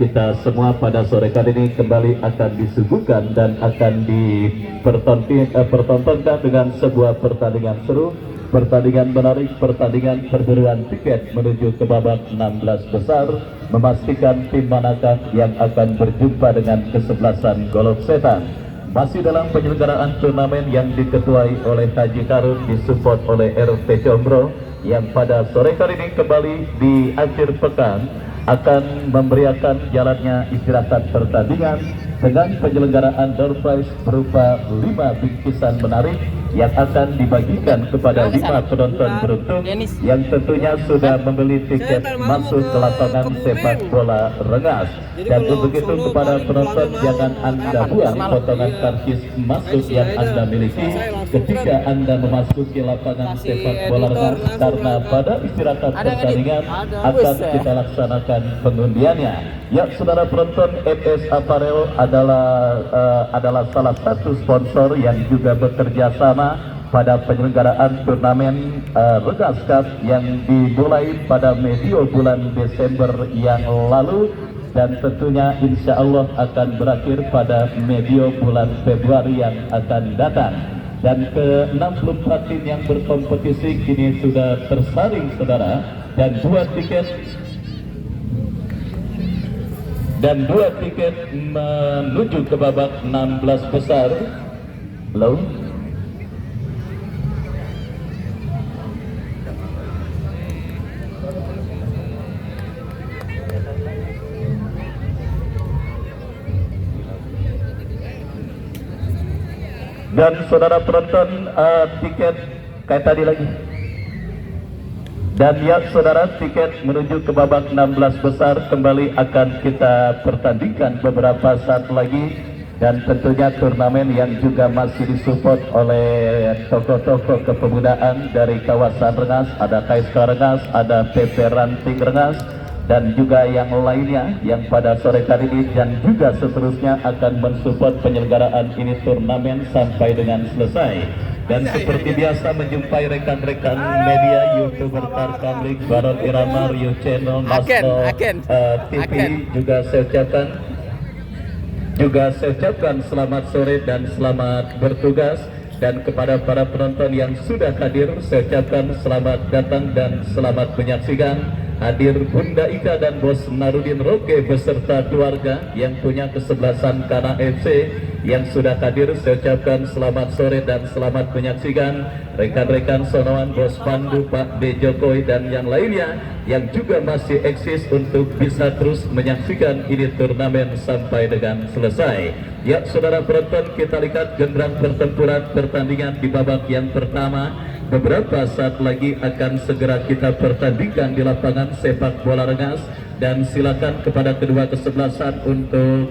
kita semua pada sore kali ini kembali akan disuguhkan dan akan dipertontonkan dengan sebuah pertandingan seru, pertandingan menarik, pertandingan perburuan tiket menuju ke babak 16 besar, memastikan tim manakah yang akan berjumpa dengan kesebelasan Golok Setan. Masih dalam penyelenggaraan turnamen yang diketuai oleh Haji Karun, disupport oleh RT Jombro, yang pada sore kali ini kembali di akhir pekan akan memberiakan jalannya istirahat pertandingan dengan penyelenggaraan door prize berupa 5 bingkisan menarik yang akan dibagikan kepada 5 penonton beruntung yang tentunya sudah membeli tiket masuk ke lapangan sepak bola Rengas. Dan begitu kepada penonton, jangan Anda buang potongan karcis masuk yang Anda miliki ketika Anda memasuki lapangan sepak bola Rengas, karena pada istirahat pertandingan akan kita laksanakan pengundiannya. Ya, saudara penonton, MS Apparel adalah salah satu sponsor yang juga bekerja sama pada penyelenggaraan turnamen Rengas Cup yang dimulai pada medio bulan Desember yang lalu, dan tentunya insya Allah akan berakhir pada medio bulan Februari yang akan datang. Dan ke-64 tim yang berkompetisi kini sudah tersaring, saudara, dan dua tiket menuju ke babak 16 besar. Lalu dan saudara penonton, tiket kayak tadi lagi. Dan ya saudara, tiket menuju ke babak 16 besar kembali akan kita pertandingkan beberapa saat lagi, dan tentunya turnamen yang juga masih disupport oleh tokoh-tokoh kepemudaan dari kawasan Rengas, ada KSK Rengas, ada PP Ranting Rengas, dan juga yang lainnya yang pada sore kali ini dan juga seterusnya akan mensupport penyelenggaraan ini turnamen sampai dengan selesai. Dan seperti biasa menjumpai rekan-rekan media, YouTuber Tarkamlik, Baron Irama, Rio Channel, Masto TV, juga saya ucapkan selamat sore dan selamat bertugas. Dan kepada para penonton yang sudah hadir, saya ucapkan selamat datang dan selamat menyaksikan. Hadir Bunda Ika dan Bos Narudin Roke beserta keluarga yang punya kesebelasan Kana FC yang sudah hadir, saya ucapkan selamat sore dan selamat menyaksikan. Rekan-rekan sonoan Bos Pandu, Pak B. Jokowi, dan yang lainnya yang juga masih eksis untuk bisa terus menyaksikan ini turnamen sampai dengan selesai. Ya saudara penonton, kita lihat genderang pertempuran pertandingan di babak yang pertama. Beberapa saat lagi akan segera kita pertandingkan di lapangan sepak bola Rengas, dan silakan kepada kedua kesebelasan untuk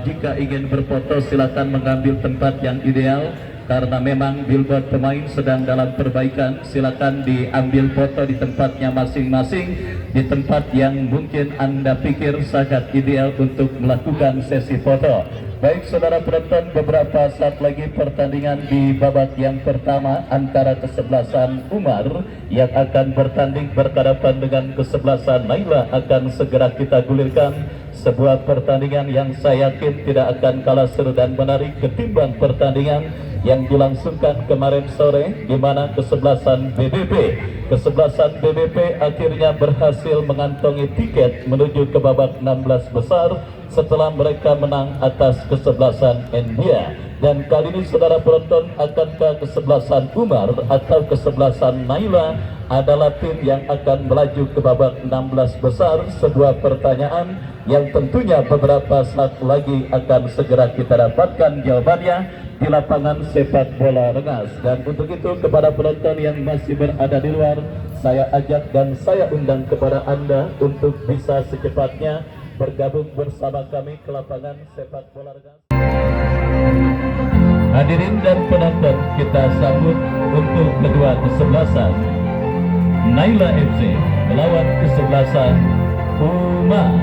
jika ingin berfoto silakan mengambil tempat yang ideal, karena memang billboard pemain sedang dalam perbaikan. Silakan diambil foto di tempatnya masing-masing, di tempat yang mungkin Anda pikir sangat ideal untuk melakukan sesi foto. Baik saudara penonton, beberapa saat lagi pertandingan di babak yang pertama antara kesebelasan Umar yang akan bertanding berhadapan dengan kesebelasan Naila akan segera kita gulirkan. Sebuah pertandingan yang saya yakin tidak akan kalah seru dan menarik ketimbang pertandingan yang dilangsungkan kemarin sore, di mana kesebelasan BBP akhirnya berhasil mengantongi tiket menuju ke babak 16 besar setelah mereka menang atas kesebelasan India. Dan kali ini saudara penonton, akankah kesebelasan Umar atau kesebelasan Naila adalah tim yang akan melaju ke babak 16 besar? Sebuah pertanyaan yang tentunya beberapa saat lagi akan segera kita dapatkan jawabannya di lapangan sepak bola Rengas. Dan untuk itu kepada penonton yang masih berada di luar, saya ajak dan saya undang kepada Anda untuk bisa secepatnya bergabung bersama kami ke lapangan sepak bola Rengas. Hadirin dan penonton, kita sambut untuk kedua kesebelasan Naila FC melawan kesebelasan Umar.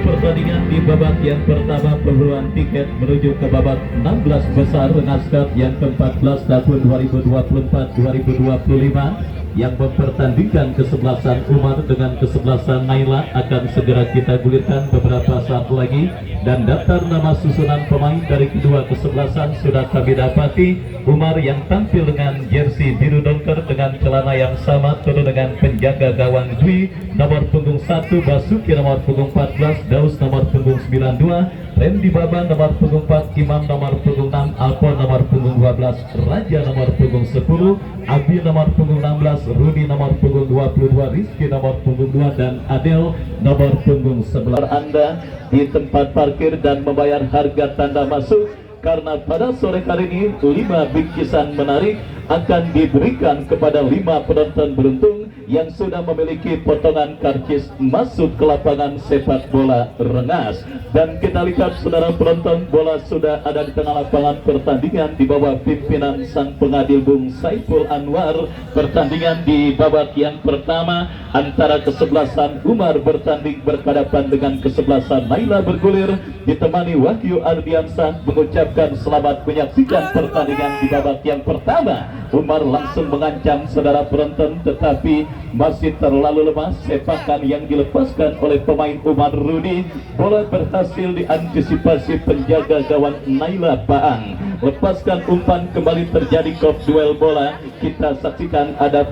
pertandingan di babak yang pertama pemburuan tiket menuju ke babak 16 besar Rengas Cup yang ke-14 tahun 2024-2025 yang mempertandingkan kesebelasan Umar dengan kesebelasan Naila akan segera kita gulirkan beberapa saat lagi, dan daftar nama susunan pemain dari kedua kesebelasan sudah kami dapati. Umar yang tampil dengan jersey biru dongker dengan celana yang sama tentu dengan penjaga gawang Dwi nomor punggung 1, Basuki nomor punggung 14, Daus nomor punggung 92, Randy Baba nomor punggung 4, Imam nomor punggung 6, Alpon nomor punggung 12, Raja nomor punggung 10, Abi nomor punggung 16, Rudi nomor punggung 22, Rizky nomor punggung 2, dan Adel nomor punggung 11. Anda di tempat parkir dan membayar harga tanda masuk, karena pada sore hari ini 5 bingkisan menarik akan diberikan kepada 5 penonton beruntung yang sudah memiliki potongan karcis masuk ke lapangan sepak bola Rengas. Dan kita lihat saudara penonton, bola sudah ada di tengah lapangan pertandingan di bawah pimpinan sang pengadil Bung Saiful Anwar. Pertandingan di babak yang pertama antara kesebelasan Umar bertanding berhadapan dengan kesebelasan Naila bergulir, ditemani Wahyu Ardiansah mengucapkan selamat menyaksikan pertandingan di babak yang pertama. Umar langsung mengancam saudara penonton, tetapi masih terlalu lemah sepakan yang dilepaskan oleh pemain Umar Rudi. Bola berhasil diantisipasi penjaga gawang Naila Paang. Lepaskan umpan, kembali terjadi kop duel bola. Kita saksikan ada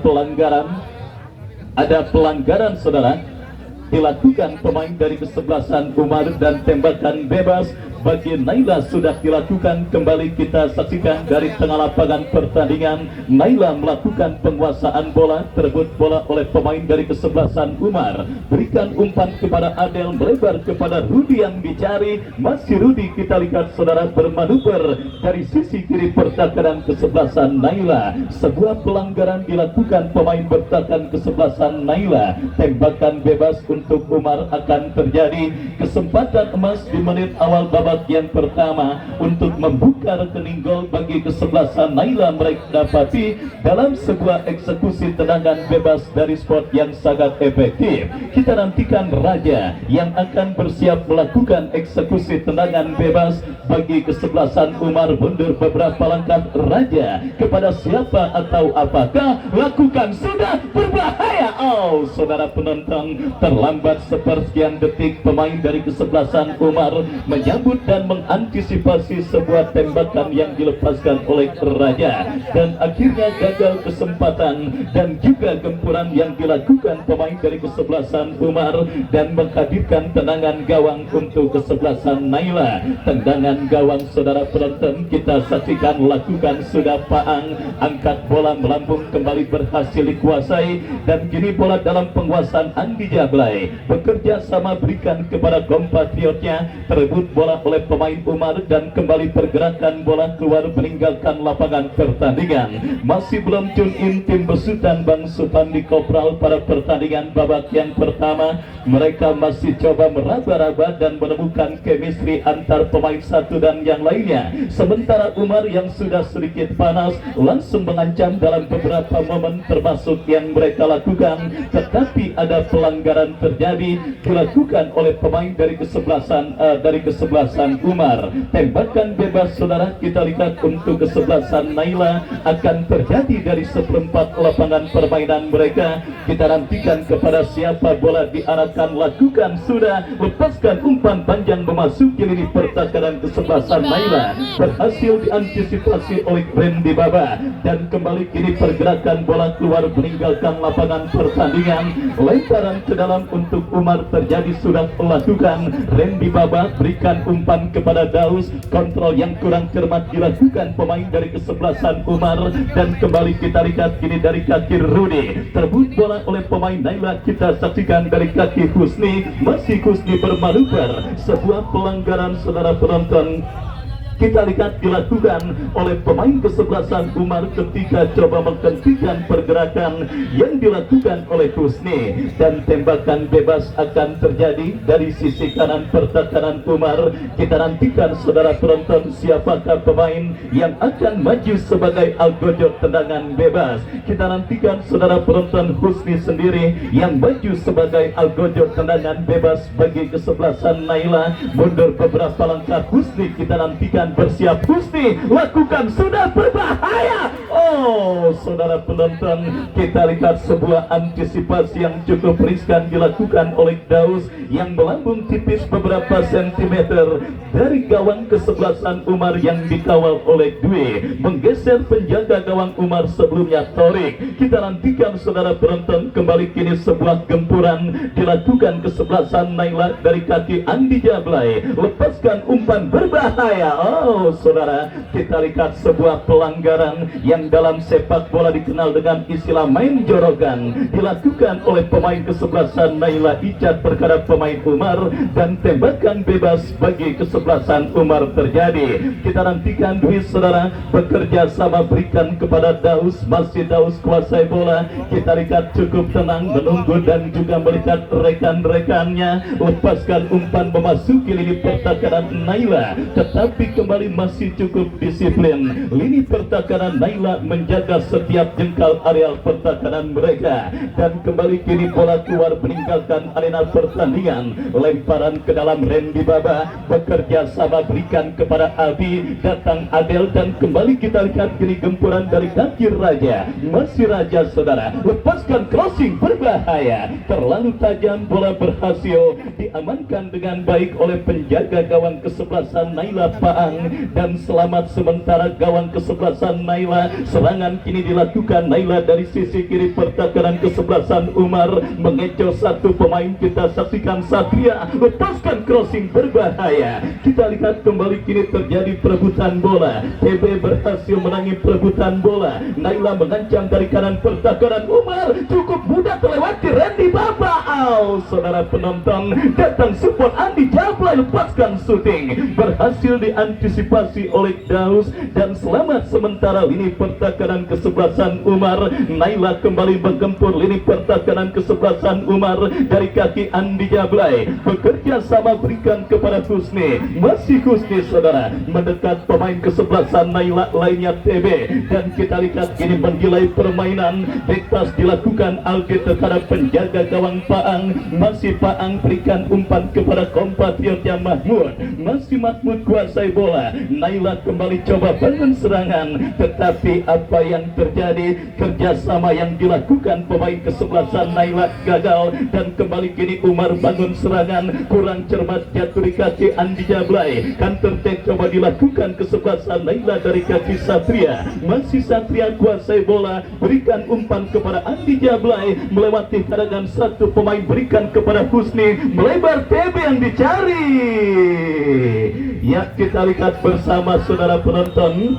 pelanggaran saudara dilakukan pemain dari kesebelasan Umar, dan tembakan bebas bagi Naila sudah dilakukan. Kembali kita saksikan dari tengah lapangan pertandingan, Naila melakukan penguasaan bola, terebut bola oleh pemain dari kesebelasan Umar, berikan umpan kepada Adel, melebar kepada Rudi yang dicari. Masih Rudi, kita lihat saudara bermanuver dari sisi kiri pertahanan kesebelasan Naila. Sebuah pelanggaran dilakukan pemain bertahan kesebelasan Naila. Tembakan bebas untuk Umar akan terjadi. Kesempatan emas di menit awal babak yang pertama untuk membuka rekening gol bagi kesebelasan Naila mereka dapati dalam sebuah eksekusi tendangan bebas dari spot yang sangat efektif. Kita nantikan Raja yang akan bersiap melakukan eksekusi tendangan bebas bagi kesebelasan Umar. Mundur beberapa langkah Raja, kepada siapa atau apakah? Lakukan, sudah berbahaya. Oh saudara penonton, terlambat sepersekian detik pemain dari kesebelasan Umar menyambut dan mengantisipasi sebuah tembakan yang dilepaskan oleh Raja, dan akhirnya gagal kesempatan dan juga gempuran yang dilakukan pemain dari kesebelasan Umar, dan menghadirkan tendangan gawang untuk kesebelasan Naila. Tendangan gawang saudara penonton kita saksikan lakukan sudah Paang, angkat bola melambung kembali berhasil dikuasai, dan kini bola dalam penguasaan Andi Jablay, bekerja sama berikan kepada kompatriotnya, terebut bola oleh pemain Umar, dan kembali pergerakan bola keluar meninggalkan lapangan pertandingan. Masih belum tune in tim besutan Bang Supandi Kopral pada pertandingan babak yang pertama. Mereka masih coba meraba-raba dan menemukan chemistry antar pemain satu dan yang lainnya. Sementara Umar yang sudah sedikit panas langsung mengancam dalam beberapa momen termasuk yang mereka lakukan, tetapi ada pelanggaran terjadi dilakukan oleh pemain dari kesebelasan Umar. Tembakan bebas saudara kita lihat untuk kesebelasan Naila akan terjadi dari seperempat lapangan permainan mereka. Kita nantikan kepada siapa bola diarahkan, lakukan sudah, lepaskan umpan panjang memasuki lini pertahanan kesebelasan Naila, berhasil diantisipasi oleh Randy Baba, dan kembali kini pergerakan bola keluar meninggalkan lapangan pertandingan. Lemparan ke dalam untuk Umar terjadi sudah melakukan. Randy Baba berikan umpan kepada Daus, kontrol yang kurang cermat dilakukan pemain dari kesebelasan Umar, dan kembali kita lihat kini dari kaki Rudi, terbut bola oleh pemain Naila. Kita saksikan dari kaki Husni, masih Husni bermanuver, sebuah pelanggaran saudara penonton. kita lihat dilakukan oleh pemain kesebelasan Umar ketika coba menghentikan pergerakan yang dilakukan oleh Husni, dan tembakan bebas akan terjadi dari sisi kanan pertahanan Umar. Kita nantikan saudara penonton siapakah pemain yang akan maju sebagai algojo tendangan bebas. Kita nantikan saudara penonton Husni sendiri yang maju sebagai algojo tendangan bebas bagi kesebelasan Naila. Mundur beberapa langkah Husni, kita nantikan bersiap Husni, lakukan, sudah berbahaya. Oh saudara penonton, kita lihat sebuah antisipasi yang cukup riskan dilakukan oleh Daus yang melambung tipis beberapa sentimeter dari gawang kesebelasan Umar yang dikawal oleh Dwi, menggeser penjaga gawang Umar sebelumnya Torik. Kita nantikan saudara penonton kembali kini sebuah gempuran dilakukan kesebelasan Naila dari kaki Andi Jablay, lepaskan umpan berbahaya. Oh saudara, kita lihat sebuah pelanggaran yang dalam sepak bola dikenal dengan istilah main jorogan dilakukan oleh pemain kesebelasan Naila Icat perkara pemain Umar, dan tembakan bebas bagi kesebelasan Umar terjadi. Kita nantikan Dwi saudara bekerja sama berikan kepada Daus, masih Daus kuasai bola. Kita lihat cukup tenang menunggu dan juga melihat rekan-rekannya lepaskan umpan memasuki lini pertahanan Naila, tetapi kembali masih cukup disiplin. Lini pertahanan Naila menjaga setiap jengkal areal pertahanan mereka, dan kembali kini bola keluar meninggalkan arena pertandingan. Lemparan ke dalam Randy Baba, bekerja sama berikan kepada Abi, datang Adel, dan kembali kita lihat kini gempuran dari kaki Raja, masih Raja saudara, lepaskan crossing berbahaya, terlalu tajam, bola berhasil diamankan dengan baik oleh penjaga gawang kesebelasan Naila Paang, dan selamat sementara gawang kesebelasan Naila. Serangan kini dilakukan Naila dari sisi kiri pertahanan kesebelasan Umar, mengecoh satu pemain. Kita saksikan Satria lepaskan crossing berbahaya. Kita lihat kembali kini terjadi perebutan bola. TB berhasil menangi perebutan bola. Naila mengancam dari kanan pertahanan Umar, cukup mudah terlewati Randy Baba. Saudara penonton, datang support Andi Jablay, lepaskan shooting, berhasil diantisipasi oleh Daus, dan selamat sementara lini pertahanan kesebelasan Umar. Naila kembali menggempur lini pertahanan kesebelasan Umar dari kaki Andi Jablay, bekerja sama berikan kepada Husni, masih Husni saudara mendekat pemain kesebelasan Naila lainnya TB, dan kita lihat kini menggilai permainan. Bebas dilakukan Alge terhadap penjaga gawang Paang, masih Paang berikan umpan kepada kompatriotnya Mahmud, masih Mahmud kuasai bola. Naila kembali coba bangun serangan, tetapi apa yang terjadi, kerjasama yang dilakukan pemain kesebelasan Naila gagal, dan kembali kini Umar bangun serangan, kurang cermat jatuh di kaki Andi Jablay. Counter attack coba dilakukan kesebelasan Naila dari kaki Satria, masih Satria kuasai bola, berikan umpan kepada Andi Jablay, melewati hadangan satu pemain, berikan kepada Husni, melebar TB yang dicari. Ya, kita lihat bersama saudara penonton,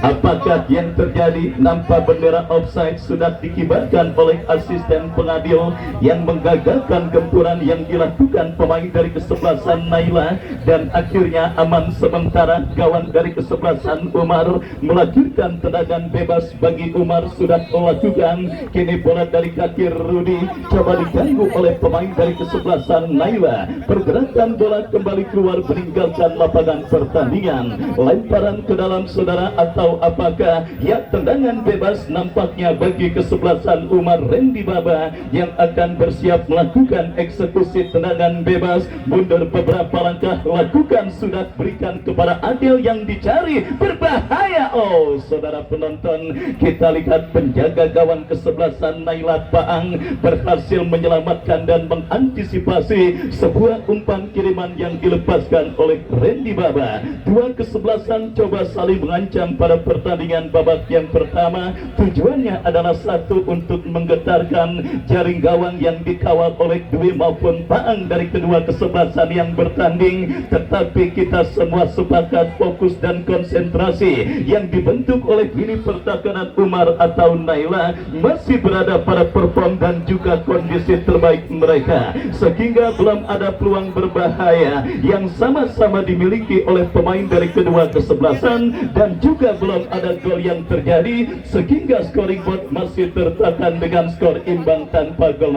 apakah yang terjadi? Nampak bendera offside sudah dikibarkan oleh asisten pengadil yang menggagalkan gempuran yang dilakukan pemain dari kesebelasan Naila, dan akhirnya aman sementara. Gawang dari kesebelasan Umar melahirkan tendangan bebas bagi Umar sudah melakukan. Kini bola dari kaki Rudi coba diganggu oleh pemain dari kesebelasan Naila. Pergerakan bola kembali keluar meninggalkan lapangan pertandingan. Lemparan ke dalam saudara, atau apakah ya tendangan bebas nampaknya bagi kesebelasan Umar. Randy Baba yang akan bersiap melakukan eksekusi tendangan bebas. Mundur beberapa langkah, lakukan, sudah berikan kepada Adil yang dicari, berbahaya. Oh saudara penonton, kita lihat penjaga gawang kesebelasan Naila Paang berhasil menyelamatkan dan mengantisipasi sebuah umpan kiriman yang dilepaskan oleh Randy Baba. Dua kesebelasan coba saling mengancam pada pada pertandingan babak yang pertama. Tujuannya adalah satu, untuk menggetarkan jaring gawang yang dikawal oleh Dwi maupun Paang dari kedua kesebelasan yang bertanding. Tetapi kita semua sepakat fokus dan konsentrasi yang dibentuk oleh Bini Pertahanan Umar atau Naila masih berada pada perform dan juga kondisi terbaik mereka, sehingga belum ada peluang berbahaya yang sama-sama dimiliki oleh pemain dari kedua kesebelasan, dan juga belum ada gol yang terjadi, sehingga scoring board masih tertekan dengan skor imbang tanpa gol.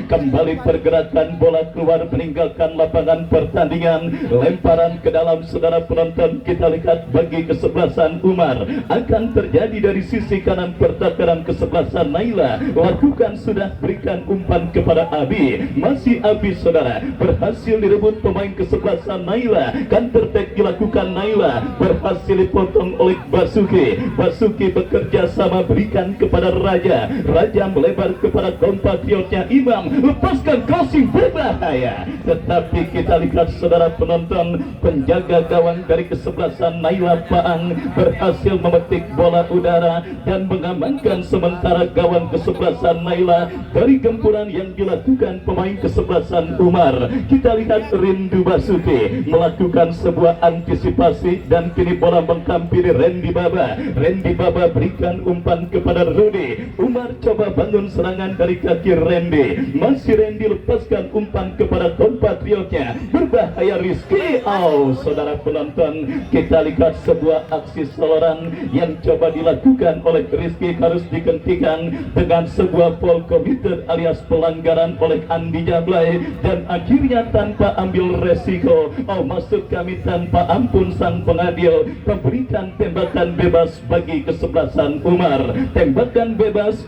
Kembali pergerakan bola keluar meninggalkan lapangan pertandingan, lemparan ke dalam, saudara penonton. Kita lihat bagi kesebelasan Umar akan terjadi dari sisi kanan pertahanan kesebelasan Naila, lakukan sudah berikan umpan kepada Abi, masih Abi saudara, berhasil direbut pemain kesebelasan Naila, counter attack dilakukan Naila, berhasil dipotong oleh Basuki. Basuki bekerja sama berikan kepada Raja, Raja melebar kepada kompatriotnya Imam, lepaskan crossing berbahaya, tetapi kita lihat saudara penonton, penjaga gawang dari kesebelasan Naila Paang berhasil memetik bola udara dan mengamankan sementara gawang kesebelasan Naila dari gempuran yang dilakukan pemain kesebelasan Umar. Kita lihat Rindu Basuki melakukan sebuah antisipasi dan kini bola menghampiri Randy Baba. Randy Baba berikan umpan kepada Rudy. Umar coba bangun serangan dari kaki Randy, masih Randy lepaskan umpan kepada kompatriotnya, berbahaya Rizky. Saudara penonton, kita lihat sebuah aksi soloran yang coba dilakukan oleh Rizky harus dihentikan dengan sebuah foul committed alias pelanggaran oleh Andi Jablay, dan akhirnya tanpa ambil resiko, maksud kami tanpa ampun, sang pengadil memberikan tembakan bebas bagi kesebelasan Umar. Tembakan bebas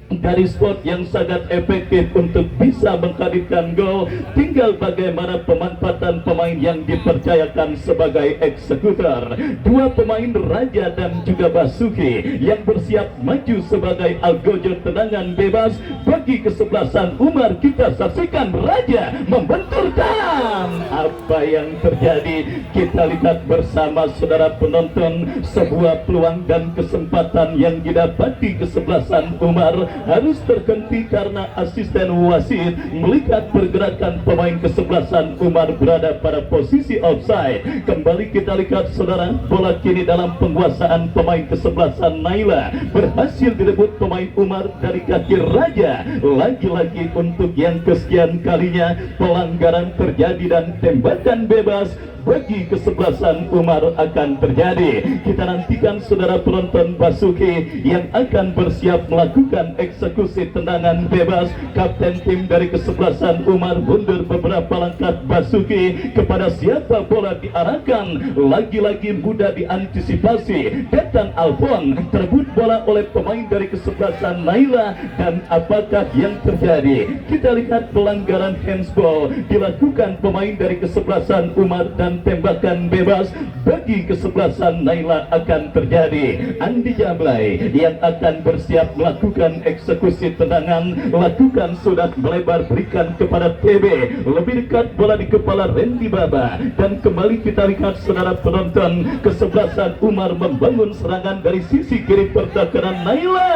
dari spot yang sangat efektif untuk bisa menghadirkan gol. Tinggal bagaimana pemanfaatan pemain yang dipercayakan sebagai eksekutor. Dua pemain Raja dan juga Basuki yang bersiap maju sebagai algojo tendangan bebas bagi kesebelasan Umar. Kita saksikan Raja membenturkan. Apa yang terjadi kita lihat bersama saudara penonton, sebuah peluang dan kesempatan yang didapati kesebelasan Umar harus terhenti karena asisten wasit melihat pergerakan pemain kesebelasan Umar berada pada posisi offside. Kembali kita lihat saudara, bola kini dalam penguasaan pemain kesebelasan Naila, berhasil direbut pemain Umar dari kaki Raja. Lagi-lagi untuk yang kesekian kalinya pelanggaran terjadi dan tembakan bebas bagi kesebelasan Umar akan terjadi. Kita nantikan saudara penonton Basuki yang akan bersiap melakukan eksekusi tendangan bebas. Kapten tim dari kesebelasan Umar mundur beberapa langkah. Basuki kepada siapa bola diarahkan, lagi-lagi mudah diantisipasi. Datang Alfon, terbut bola oleh pemain dari kesebelasan Naila, dan apakah yang terjadi? Kita lihat pelanggaran handsball dilakukan pemain dari kesebelasan Umar dan tembakan bebas bagi kesebelasan Naila akan terjadi. Andi Jablay yang akan bersiap melakukan eksekusi tendangan, lakukan sudah melebar berikan kepada TB, lebih dekat bola di kepala Randy Baba, dan kembali kita lihat saudara penonton, kesebelasan Umar membangun serangan dari sisi kiri pertahanan Naila.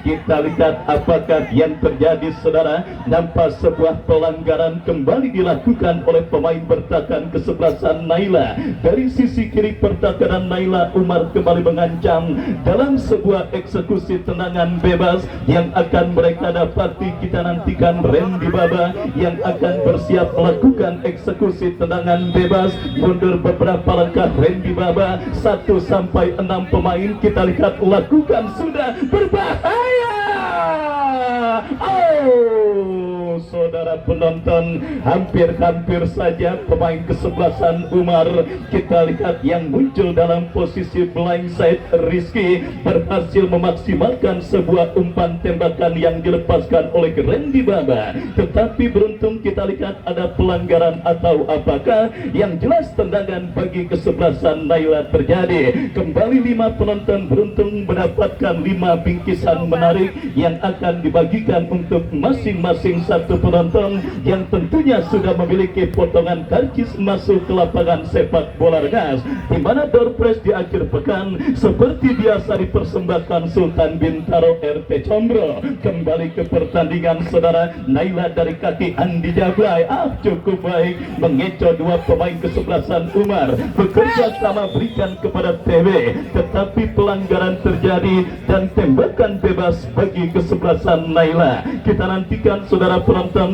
Kita lihat apakah yang terjadi saudara. Nampak sebuah pelanggaran kembali dilakukan oleh pemain pertahanan kesebelasan Naila. Dari sisi kiri pertahanan Naila, Umar kembali mengancam dalam sebuah eksekusi tendangan bebas yang akan mereka dapati. Kita nantikan Randy Baba yang akan bersiap melakukan eksekusi tendangan bebas. Mundur beberapa langkah Randy Baba, 1 sampai 6 pemain kita lihat lakukan sudah berbahaya. Saudara penonton, hampir-hampir saja pemain kesebelasan Umar kita lihat yang muncul dalam posisi blindside. Rizky berhasil memaksimalkan sebuah umpan tembakan yang dilepaskan oleh Randy Baba, tetapi beruntung kita lihat ada pelanggaran atau apakah. Yang jelas tendangan bagi kesebelasan Naila terjadi. Kembali 5 penonton beruntung mendapatkan 5 bingkisan menarik yang akan dibagikan untuk masing-masing satu penonton. penonton yang tentunya sudah memiliki potongan karcis masuk ke lapangan sepak bola Rengas, di mana door prize di akhir pekan seperti biasa dipersembahkan Sultan Bintaro RT Combro. Kembali ke pertandingan saudara, Naila dari kaki Andi Jablay cukup baik mengecoh dua pemain kesebelasan Umar, bekerja sama berikan kepada TB, tetapi pelanggaran terjadi dan tembakan bebas bagi kesebelasan Naila. Kita nantikan saudara penonton.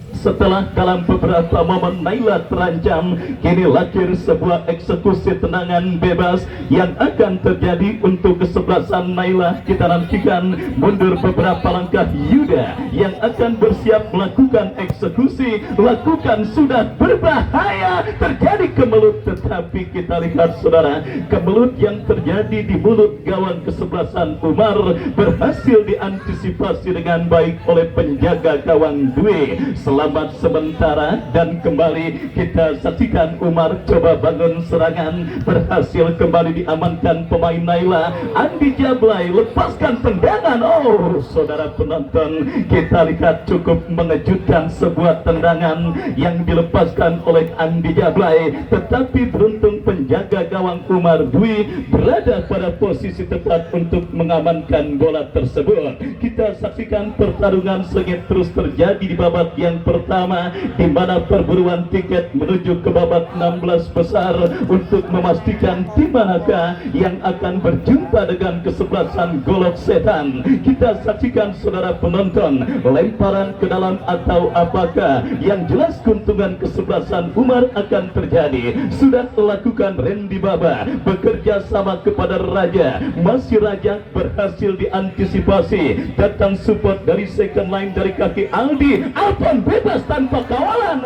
Setelah dalam beberapa momen Naila terancam, kini lahir sebuah eksekusi tendangan bebas yang akan terjadi untuk kesebelasan Naila. Kita nantikan mundur beberapa langkah Yuda yang akan bersiap melakukan eksekusi, lakukan sudah berbahaya, terjadi kemelut, tetapi kita lihat saudara, kemelut yang terjadi di mulut gawang kesebelasan Umar berhasil diantisipasi dengan baik oleh penjaga gawang Dwi. Selamat sementara dan kembali kita saksikan Umar coba bangun serangan, berhasil kembali diamankan pemain Naila. Andi Jablay lepaskan tendangan. Saudara penonton, kita lihat cukup mengejutkan sebuah tendangan yang dilepaskan oleh Andi Jablay, tetapi beruntung penjaga gawang Umar Dwi berada pada posisi tepat untuk mengamankan bola tersebut. Kita saksikan pertarungan sengit terus terjadi di babak yang pertama, di mana perburuan tiket menuju ke babak 16 besar untuk memastikan di manakah yang akan berjumpa dengan kesebelasan Golok Setan. Kita saksikan saudara penonton, lemparan ke dalam atau apakah, yang jelas keuntungan kesebelasan Umar akan terjadi. Sudah melakukan Randy Baba bekerja sama kepada Raja, masih Raja berhasil diantisipasi, datang support dari second line dari kaki Aldi, Alpon bebas tanpa kawalan.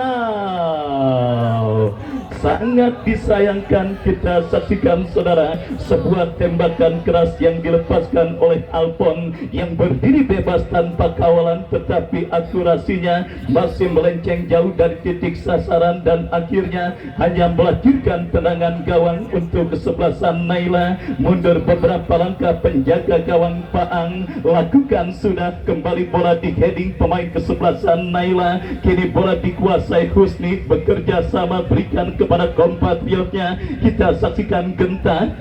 Sangat disayangkan kita saksikan saudara, sebuah tembakan keras yang dilepaskan oleh Alpon yang berdiri bebas tanpa kawalan, tetapi akurasinya masih melenceng jauh dari titik sasaran dan akhirnya hanya melahirkan tendangan gawang untuk kesebelasan Naila. Mundur beberapa langkah penjaga gawang Paang, lakukan sudah kembali bola di heading pemain kesebelasan Naila. Kini bola dikuasai Husni, bekerja sama berikan kepada kompatriotnya. Kita saksikan Genta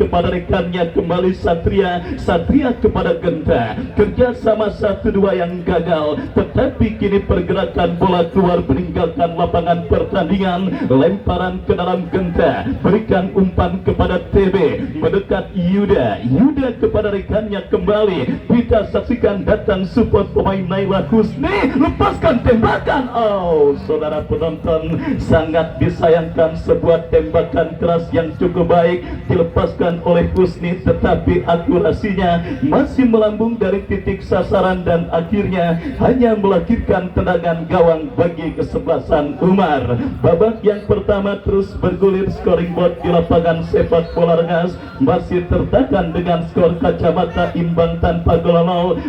kepada rekannya, kembali Satria kepada Genta, kerjasama 1-2 yang gagal, tetapi kini pergerakan bola keluar meninggalkan lapangan pertandingan. Lemparan ke dalam Genta, berikan umpan kepada TB, mendekat Yuda kepada rekannya kembali. Kita saksikan datang support pemain Naila Husni, lepaskan tembakan. Saudara penonton, sangat disayangkan sebuah tembakan keras yang cukup baik dilepaskan oleh Husni, tetapi akurasinya masih melambung dari titik sasaran dan akhirnya hanya melahirkan tendangan gawang bagi kesebelasan Umar. Babak yang pertama terus bergulir, scoring board di lapangan sepak bola Rengas masih tertekan dengan skor kacamata imbang tanpa gol.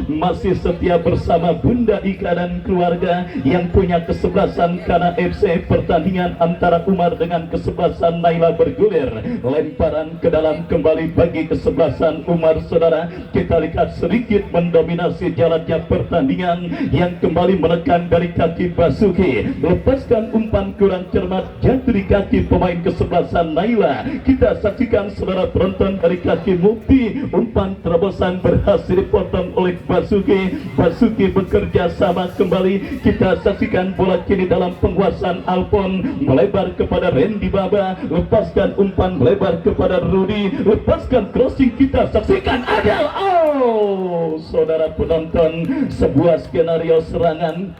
Masih setia bersama Bunda Ika dan keluarga yang punya kesebelasan karena FC. Pertandingan antara Umar dengan kesebelasan Naila bergulir, lemparan ke dalam kembali bagi kesebelasan Umar. Saudara, kita lihat sedikit mendominasi jalannya pertandingan yang kembali menekan dari kaki Basuki, lepaskan umpan kurang cermat jatuh di kaki pemain kesebelasan Naila. Kita saksikan saudara penonton, dari kaki Mukti, umpan terobosan berhasil dipotong oleh Basuki bekerja sama kembali. Kita saksikan bola kini dalam penguasaan Alpon, melebar kepada Randy Baba, lepaskan umpan melebar kepada Rudy, lepaskan crossing. Kita saksikan Adel. Saudara penonton, sebuah skenario serangan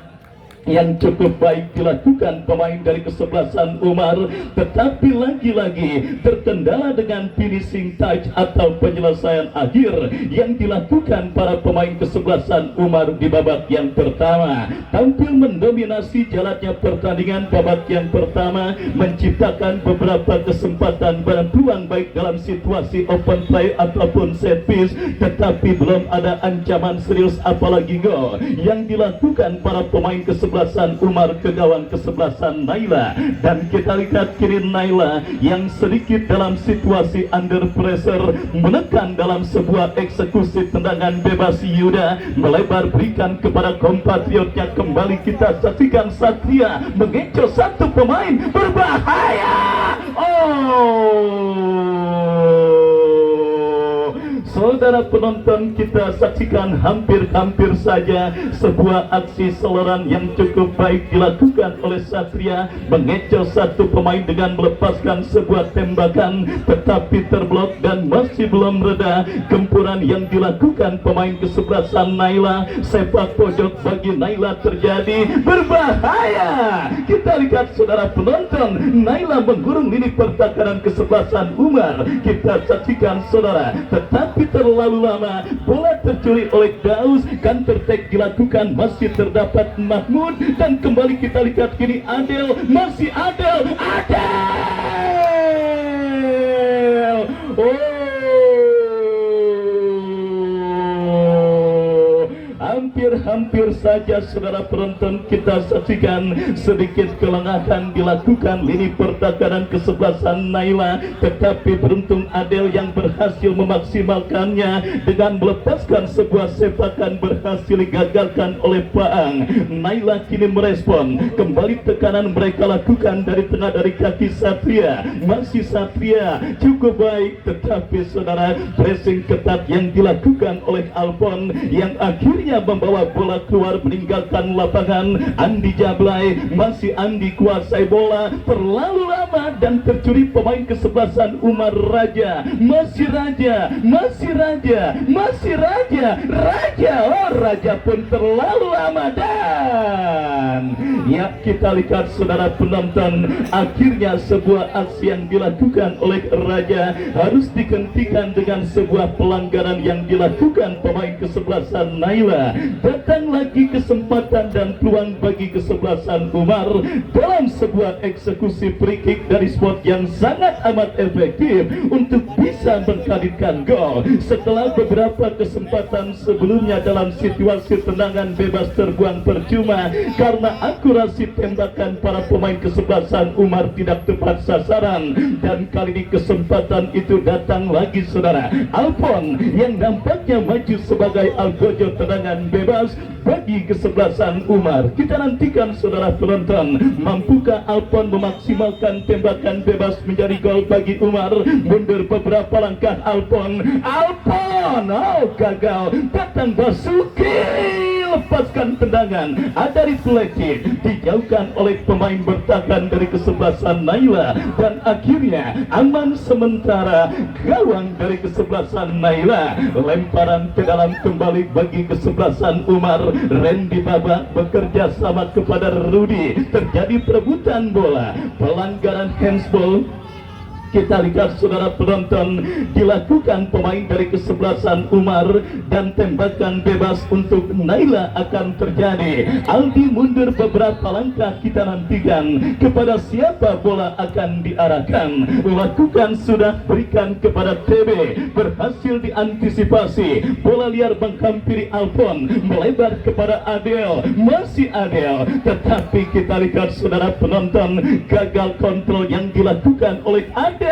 yang cukup baik dilakukan pemain dari kesebelasan Umar, tetapi lagi-lagi terkendala dengan finishing touch atau penyelesaian akhir yang dilakukan para pemain kesebelasan Umar di babak yang pertama. Tampil mendominasi jalannya pertandingan babak yang pertama, menciptakan beberapa kesempatan dan peluang baik dalam situasi open play ataupun set piece, tetapi belum ada ancaman serius apalagi gol yang dilakukan para pemain kesebelasan kesebelasan Umar ke gawang kesebelasan Naila. Dan kita lihat kiri Naila yang sedikit dalam situasi under pressure, menekan dalam sebuah eksekusi tendangan bebas Yuda, melebar berikan kepada kompatriotnya. Kembali kita saksikan Satria mengecoh satu pemain berbahaya. Saudara penonton, kita saksikan hampir-hampir saja sebuah aksi seleran yang cukup baik dilakukan oleh Satria, mengecoh satu pemain dengan melepaskan sebuah tembakan, tetapi terblok dan masih belum reda gempuran yang dilakukan pemain kesebelasan Naila. Sepak pojok bagi Naila terjadi, berbahaya. Kita lihat saudara penonton, Naila menggurung lini pertahanan kesebelasan Umar. Kita saksikan saudara, tetapi terlalu lama, bola tercuri oleh Daus. Counter attack dilakukan, masih terdapat Mahmud, dan kembali kita lihat kini Adel, masih Adel. Hampir saja saudara penonton, kita saksikan sedikit kelengahan dilakukan lini pertahanan kesebelasan Naila, tetapi beruntung Adel yang berhasil memaksimalkannya dengan melepaskan sebuah sepakan, berhasil digagalkan oleh Paang. Naila kini merespon, kembali tekanan mereka lakukan dari tengah dari kaki Satria, masih Satria cukup baik, tetapi saudara pressing ketat yang dilakukan oleh Alpon yang akhirnya membawa bola keluar meninggalkan lapangan. Andi Jablay, masih Andi kuasai bola terlalu lama dan tercuri pemain kesebelasan Umar Raja, masih Raja. Raja pun terlalu lama, dan ya kita lihat saudara penonton, akhirnya sebuah aksi yang dilakukan oleh Raja harus dihentikan dengan sebuah pelanggaran yang dilakukan pemain kesebelasan Naila. Datang lagi kesempatan dan peluang bagi kesebelasan Umar dalam sebuah eksekusi free kick dari spot yang sangat amat efektif untuk bisa menghadirkan gol setelah beberapa kesempatan sebelumnya dalam situasi tendangan bebas terbuang percuma karena akurasi tembakan para pemain kesebelasan Umar tidak tepat sasaran. Dan kali ini kesempatan itu datang lagi saudara. Alpon yang nampaknya maju sebagai algojo tendangan bebas bagi kesebelasan Umar. Kita nantikan saudara penonton, mampukah Alpon memaksimalkan tembakan bebas menjadi gol bagi Umar? Mundur beberapa langkah Alpon, gagal. Datang Basuki, lepaskan tendangan, ada refleksi, dijauhkan oleh pemain bertahan dari kesebelasan Naila, dan akhirnya aman sementara gawang dari kesebelasan Naila. Lemparan ke dalam kembali bagi kesebelasan Umar. Randy Babak bekerja sama kepada Rudi, terjadi perebutan bola, pelanggaran handsball. Kita lihat saudara penonton, dilakukan pemain dari kesebelasan Umar dan tembakan bebas untuk Naila akan terjadi. Aldi mundur beberapa langkah, kita nantikan kepada siapa bola akan diarahkan. Lakukan sudah, berikan kepada TB, berhasil diantisipasi. Bola liar menghampiri Alpon, melebar kepada Adel, masih Adel, tetapi kita lihat saudara penonton, gagal kontrol yang dilakukan oleh Adel.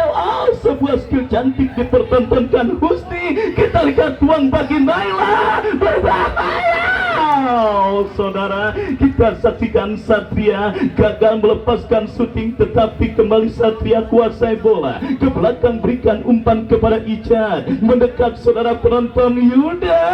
Sebuah skill cantik dipertontonkan Husni. Kita lihat tuang bagi Naila, berbahaya. Saudara, kita saksikan Satria gagal melepaskan syuting, tetapi kembali Satria kuasai bola ke belakang, berikan umpan kepada Ican, mendekat saudara penonton. Yuda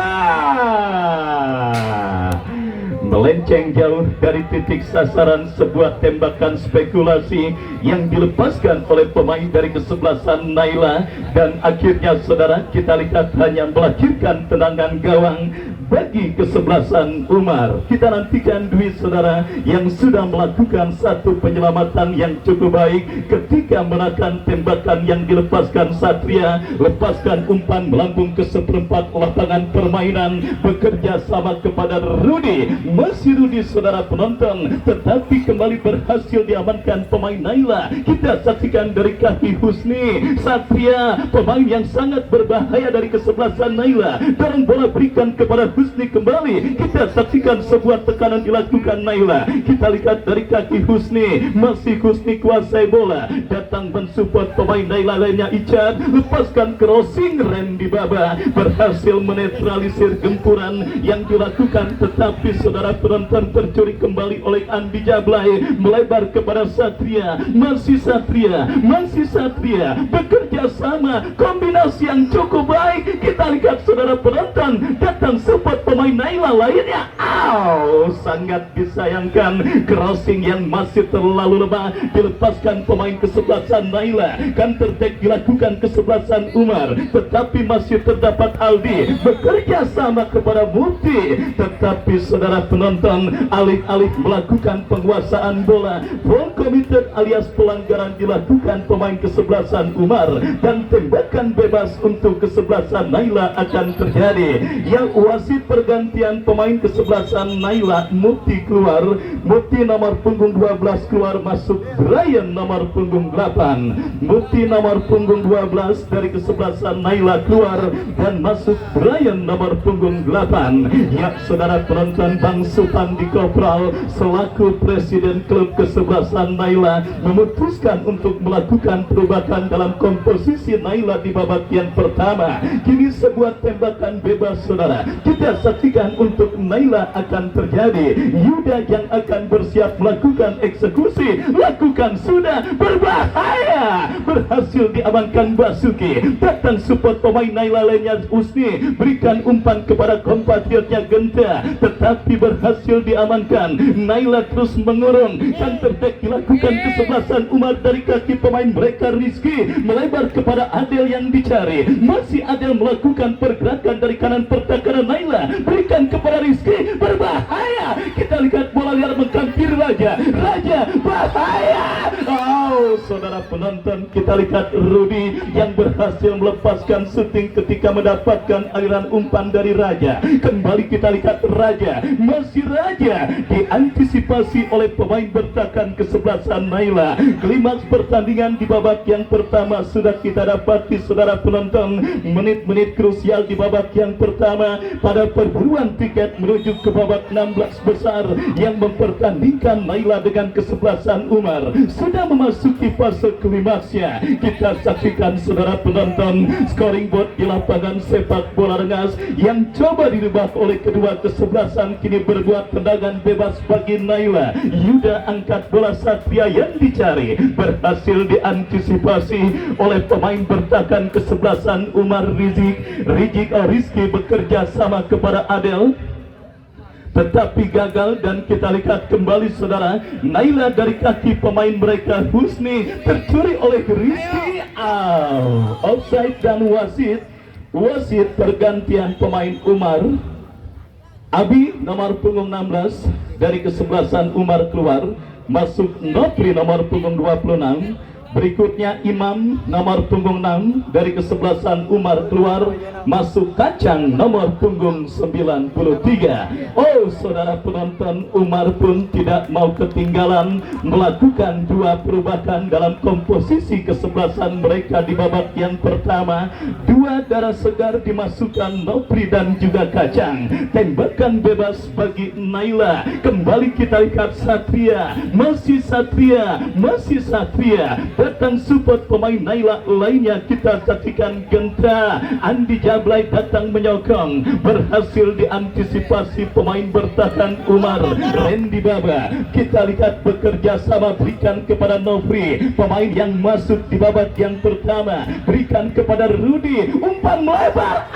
melenceng jauh dari titik sasaran, sebuah tembakan spekulasi yang dilepaskan oleh pemain dari kesebelasan Naila, dan akhirnya saudara kita lihat hanya melahirkan tendangan gawang bagi kesebelasan Umar. Kita nantikan Dwi saudara yang sudah melakukan satu penyelamatan yang cukup baik ketika menahan tembakan yang dilepaskan Satria. Lepaskan umpan melambung ke seperempat lapangan permainan, bekerja sama kepada Rudi, masih Rudi saudara penonton, tetapi kembali berhasil diamankan pemain Naila. Kita saksikan dari kaki Husni Satria, pemain yang sangat berbahaya dari kesebelasan Naila. Dorong bola berikan kepada Husni kembali. Kita saksikan sebuah tekanan dilakukan Naila. Kita lihat dari kaki Husni, masih Husni kuasai bola, datang mensupport pemain Naila lainnya. Icat lepaskan crossing, Randy Baba berhasil menetralisir gempuran yang dilakukan, tetapi saudara penonton tercuri kembali oleh Andi Jablay, melebar kepada Satria. Masih Satria, masih Satria, bekerja sama, kombinasi yang cukup baik. Kita lihat saudara penonton, datang support pemain Naila lainnya. Sangat disayangkan, crossing yang masih terlalu lemah dilepaskan pemain kesebelasan Naila. Counter attack dilakukan kesebelasan Umar, tetapi masih terdapat Aldi bekerja sama kepada Mufti, tetapi saudara penonton, alih-alih melakukan penguasaan bola, ball committed alias pelanggaran dilakukan pemain kesebelasan Umar, dan tembakan bebas untuk kesebelasan Naila akan terjadi. Yang wasit pergantian pemain kesebelasan Naila, Mufti keluar, Mufti nomor punggung 12 keluar, masuk Brian nomor punggung 8. Mufti nomor punggung 12 dari kesebelasan Naila keluar dan masuk Brian nomor punggung 8. Ya saudara penonton, Bang Supandi Kopral selaku presiden klub kesebelasan Naila memutuskan untuk melakukan perubahan dalam komposisi Naila di babak yang pertama. Kini sebuah tembakan bebas saudara kita saksikan untuk Naila akan terjadi. Yuda yang akan bersiap melakukan eksekusi, lakukan sudah, berbahaya, berhasil diamankan Basuki. Datang support pemain Naila lainnya Husni, berikan umpan kepada kompatriotnya Genta, tetapi berhasil diamankan. Naila terus mengurung, counter attack dilakukan kesebelasan Umar dari kaki pemain mereka. Rizky melebar kepada Adel yang dicari, masih Adel melakukan pergerakan dari kanan pertahanan Naila, berikan kepada Rizky, berbahaya. Kita lihat bola liar mengkampiri Raja, bahaya. Saudara penonton, kita lihat Rudi yang berhasil melepaskan syuting ketika mendapatkan aliran umpan dari Raja. Kembali kita lihat Raja, masih Raja diantisipasi oleh pemain bertahan kesebelasan Naila. Klimaks pertandingan di babak yang pertama sudah kita dapati saudara penonton. Menit-menit krusial di babak yang pertama pada perburuan tiket menuju ke babak 16 besar yang mempertandingkan Naila dengan kesebelasan Umar sudah memasuki fase klimaksnya. Kita saksikan saudara penonton, scoring board di lapangan sepak bola Rengas yang coba dirubah oleh kedua kesebelasan kini berbuat tendangan bebas bagi Naila. Yuda angkat bola Satria yang dicari, berhasil diantisipasi oleh pemain bertahan kesebelasan Umar. Rizky bekerja sama kepada Adel, tetapi gagal, dan kita lihat kembali saudara, Naila dari kaki pemain mereka Husni tercuri oleh Rizky. Offside dan wasit pergantian pemain Umar. Abi nomor punggung 16 dari kesebelasan Umar keluar, masuk Nopri nomor punggung 26. Berikutnya Imam nomor punggung 6 dari kesebelasan Umar keluar, masuk Kacang nomor punggung 93. Saudara penonton, Umar pun tidak mau ketinggalan melakukan dua perubahan dalam komposisi kesebelasan mereka di babak yang pertama. Dua darah segar dimasukkan, Nopri dan juga Kacang. Tembakan bebas bagi Naila. Kembali kita lihat Satria, masih Satria, datang support pemain Naila lainnya. Kita saksikan Genta, Andi Jablay datang menyokong, berhasil diantisipasi pemain bertahan Umar. Randy Baba kita lihat bekerja sama, berikan kepada Nofri, pemain yang masuk di babak yang pertama, berikan kepada Rudi, umpan melebar.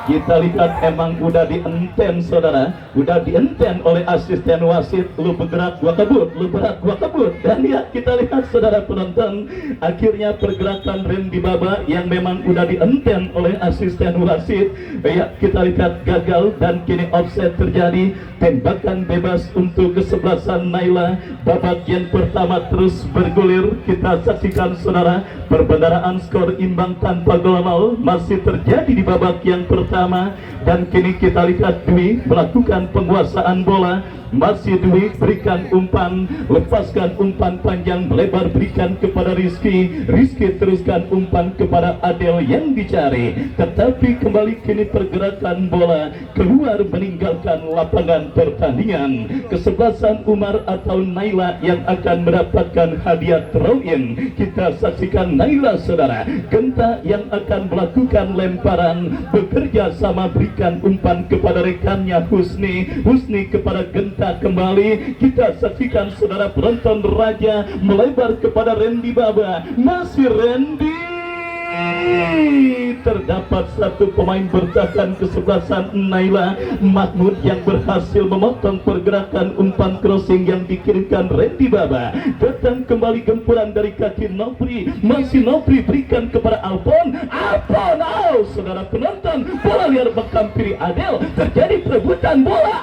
Kita lihat emang udah dienten saudara, udah dienten oleh asisten wasit. Lu bergerak gua kebut, lu berat gua kebut. Dan ya kita lihat saudara penonton, akhirnya pergerakan Randy Baba yang memang udah dienten oleh asisten wasit, ya kita lihat gagal dan kini offset terjadi. Tembakan bebas untuk kesebelasan Naila. Babak yang pertama terus bergulir. Kita saksikan saudara, perbendaraan skor imbang tanpa gol masih terjadi di babak yang pertama. pertama. Dan kini kita lihat Dwi melakukan penguasaan bola. Masih Dwi berikan umpan, lepaskan umpan panjang lebar berikan kepada Rizky. Rizky teruskan umpan kepada Adel yang dicari, tetapi kembali kini pergerakan bola keluar meninggalkan lapangan pertandingan. Kesebelasan Umar atau Naila yang akan mendapatkan hadiah throw-in. Kita saksikan Naila saudara, Genta yang akan melakukan lemparan, bekerja sama berikan umpan kepada rekannya Husni. Husni kepada Genta kembali. Kita saksikan saudara penonton Raja melebar kepada Randy Baba. Masih Randy, terdapat satu pemain bertahan kesebelasan Naila. Mahmud yang berhasil memotong pergerakan umpan crossing yang dikirimkan Randy Baba. Datang kembali gempuran dari kaki Nopri. Masih Nopri berikan kepada Alpon. Alpon, saudara penonton, bola liar menghampiri Adel. Terjadi perebutan bola.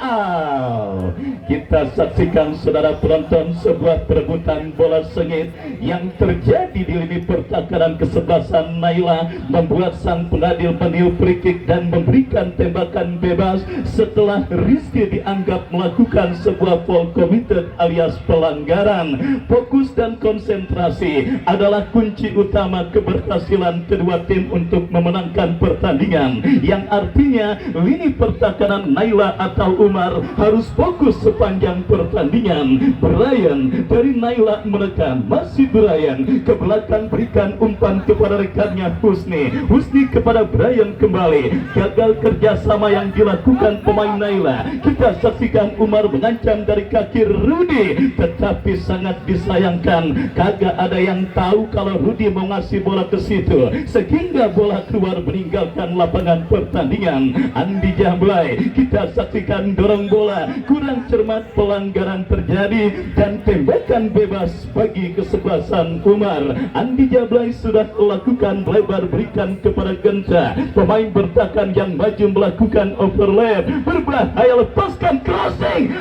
Kita saksikan saudara penonton sebuah perebutan bola sengit yang terjadi di lini pertahanan kesebelasan Naila, membuat sang pengadil meniup free kick dan memberikan tembakan bebas setelah Rizky dianggap melakukan sebuah foul committed alias pelanggaran. Fokus dan konsentrasi adalah kunci utama keberhasilan kedua tim untuk memenangkan pertandingan, yang artinya lini pertahanan Naila atau Umar harus fokus sepanjang pertandingan. Brian dari Naila menekan, masih Brian ke belakang berikan umpan kepada rekannya Husni. Husni kepada Brian kembali. Gagal kerjasama yang dilakukan pemain Naila. Kita saksikan Umar mengancam dari kaki Rudy, tetapi sangat disayangkan kagak ada yang tahu kalau Rudy mau ngasih bola ke situ, sehingga bola keluar meninggalkan lapangan pertandingan. Andi Jablay, kita saksikan dorong bola kurang cermat, pelanggaran terjadi dan tembakan bebas bagi kesebelasan Umar. Andi Jablay sudah melakukan lebar berikan kepada Genta, pemain bertahan yang maju melakukan overlap, berbahaya lepaskan crossing.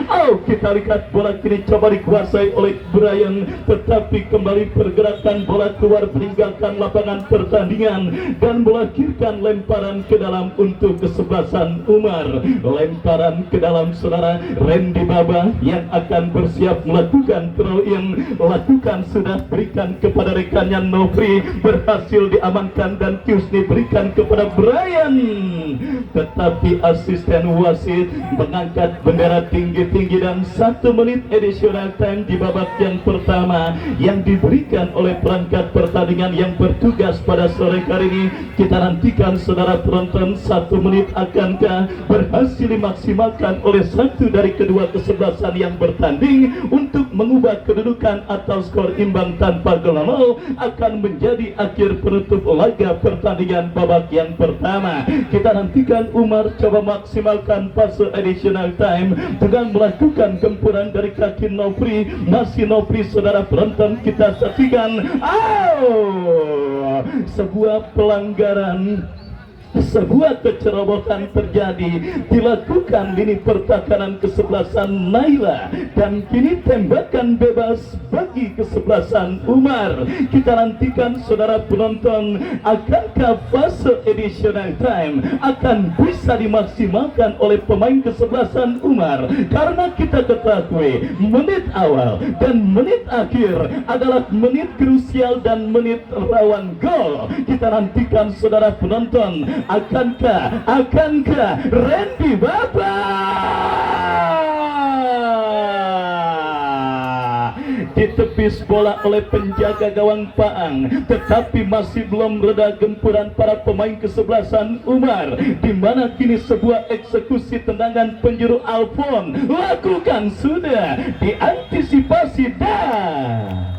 Kita lihat bola kini coba dikuasai oleh Brian, tetapi kembali pergerakan bola keluar meninggalkan lapangan pertandingan dan melahirkan lemparan ke dalam untuk kesebelasan Umar. Lemparan ke dalam saudara Randy Baba yang akan bersiap melakukan throw-in. Lakukan sudah berikan kepada rekannya Nofri, berhasil diamankan dan Husni berikan kepada Brian, tetapi asisten wasit mengangkat bendera tinggi-tinggi dan 1 menit additional time di babak yang pertama yang diberikan oleh perangkat pertandingan yang bertugas pada sore hari ini. Kita nantikan saudara penonton, 1 menit akankah berhasil dimaksimalkan oleh satu dari kedua kesebelasan yang bertanding untuk mengubah kedudukan atau skor imbang tanpa gol akan menjadi akhir penutup laga pertandingan babak yang pertama. Kita nantikan Umar coba maksimalkan fase additional time dengan melakukan gempuran dari kaki Nofri. Masih Nofri saudara penonton, kita saksikan sebuah pelanggaran, sebuah kecerobohan terjadi dilakukan lini pertahanan kesebelasan Naila dan kini tembakan bebas bagi kesebelasan Umar. Kita nantikan saudara penonton, akankah fase additional time akan bisa dimaksimalkan oleh pemain kesebelasan Umar, karena kita ketahui menit awal dan menit akhir adalah menit krusial dan menit rawan gol. Kita nantikan saudara penonton, akankah Randy Baba ditepis bola oleh penjaga gawang Paang, tetapi masih belum reda gempuran para pemain kesebelasan Umar, di mana kini sebuah eksekusi tendangan penjuru Alfon lakukan sudah diantisipasi dan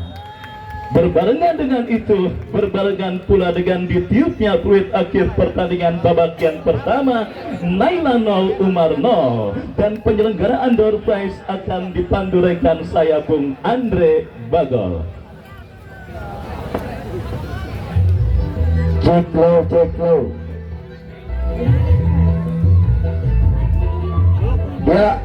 berbarengan dengan itu, berbarengan pula dengan ditiupnya fluid akhir pertandingan babak yang pertama, Naila 0, Umar 0, dan penyelenggaraan door prize akan dipandu rekan saya Bung Andre Bagol. Cek low. Ya.